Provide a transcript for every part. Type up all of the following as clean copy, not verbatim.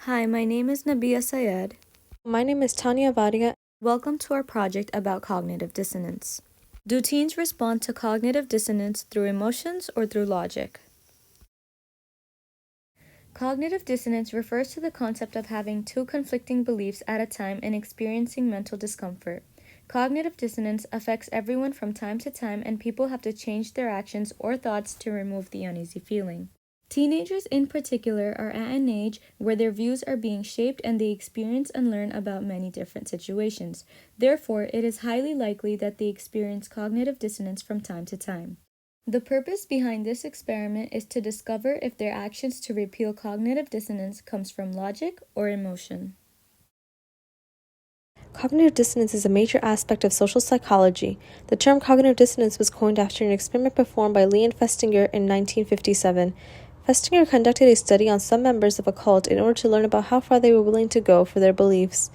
Hi, my name is Nabia Sayed. My name is Tanya Varia. Welcome to our project about cognitive dissonance. Do teens respond to cognitive dissonance through emotions or through logic? Cognitive dissonance refers to the concept of having two conflicting beliefs at a time and experiencing mental discomfort. Cognitive dissonance affects everyone from time to time, and people have to change their actions or thoughts to remove the uneasy feeling. Teenagers in particular are at an age where their views are being shaped and they experience and learn about many different situations. Therefore, it is highly likely that they experience cognitive dissonance from time to time. The purpose behind this experiment is to discover if their actions to repeal cognitive dissonance comes from logic or emotion. Cognitive dissonance is a major aspect of social psychology. The term cognitive dissonance was coined after an experiment performed by Leon Festinger in 1957. Festinger conducted a study on some members of a cult in order to learn about how far they were willing to go for their beliefs.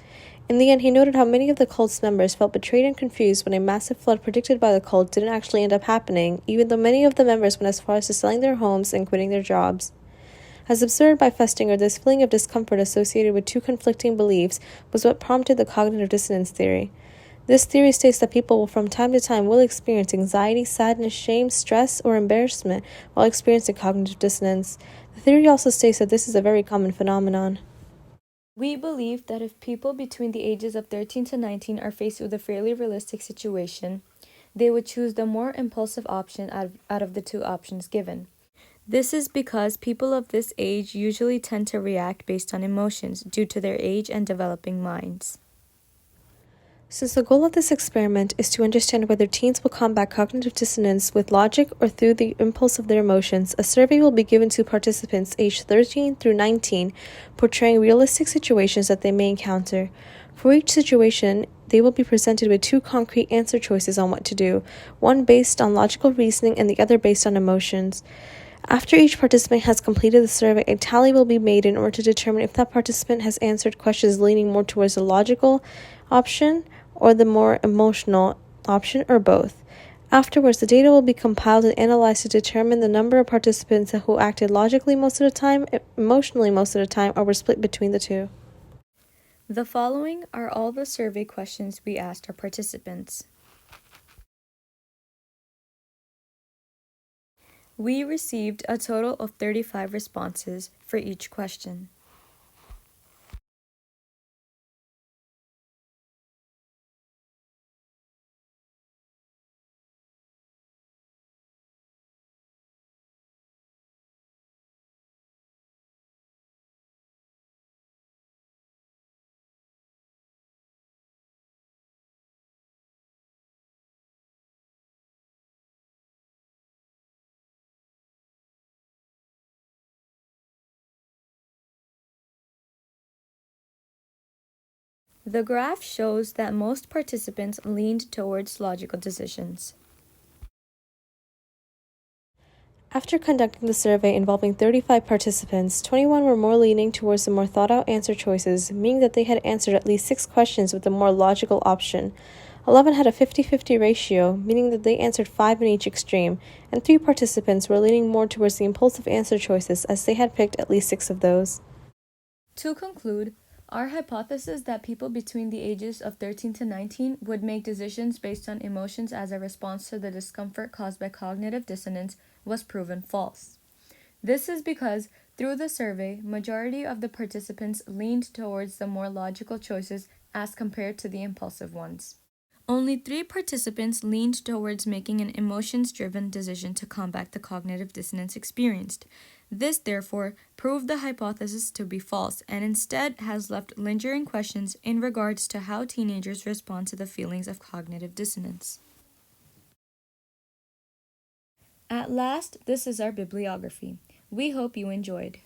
In the end, he noted how many of the cult's members felt betrayed and confused when a massive flood predicted by the cult didn't actually end up happening, even though many of the members went as far as to selling their homes and quitting their jobs. As observed by Festinger, this feeling of discomfort associated with two conflicting beliefs was what prompted the cognitive dissonance theory. This theory states that people will from time to time will experience anxiety, sadness, shame, stress, or embarrassment while experiencing cognitive dissonance. The theory also states that this is a very common phenomenon. We believe that if people between the ages of 13 to 19 are faced with a fairly realistic situation, they would choose the more impulsive option out of the two options given. This is because people of this age usually tend to react based on emotions due to their age and developing minds. Since the goal of this experiment is to understand whether teens will combat cognitive dissonance with logic or through the impulse of their emotions, a survey will be given to participants aged 13 through 19, portraying realistic situations that they may encounter. For each situation, they will be presented with two concrete answer choices on what to do, one based on logical reasoning and the other based on emotions. After each participant has completed the survey, a tally will be made in order to determine if that participant has answered questions leaning more towards the logical option or the more emotional option, or both. Afterwards, the data will be compiled and analyzed to determine the number of participants who acted logically most of the time, emotionally most of the time, or were split between the two. The following are all the survey questions we asked our participants. We received a total of 35 responses for each question. The graph shows that most participants leaned towards logical decisions. After conducting the survey involving 35 participants, 21 were more leaning towards the more thought-out answer choices, meaning that they had answered at least 6 questions with the more logical option. 11 had a 50-50 ratio, meaning that they answered 5 in each extreme, and 3 participants were leaning more towards the impulsive answer choices as they had picked at least 6 of those. To conclude, our hypothesis that people between the ages of 13 to 19 would make decisions based on emotions as a response to the discomfort caused by cognitive dissonance was proven false. This is because, through the survey, majority of the participants leaned towards the more logical choices as compared to the impulsive ones. Only 3 participants leaned towards making an emotions-driven decision to combat the cognitive dissonance experienced. This, therefore, proved the hypothesis to be false and instead has left lingering questions in regards to how teenagers respond to the feelings of cognitive dissonance. At last, this is our bibliography. We hope you enjoyed.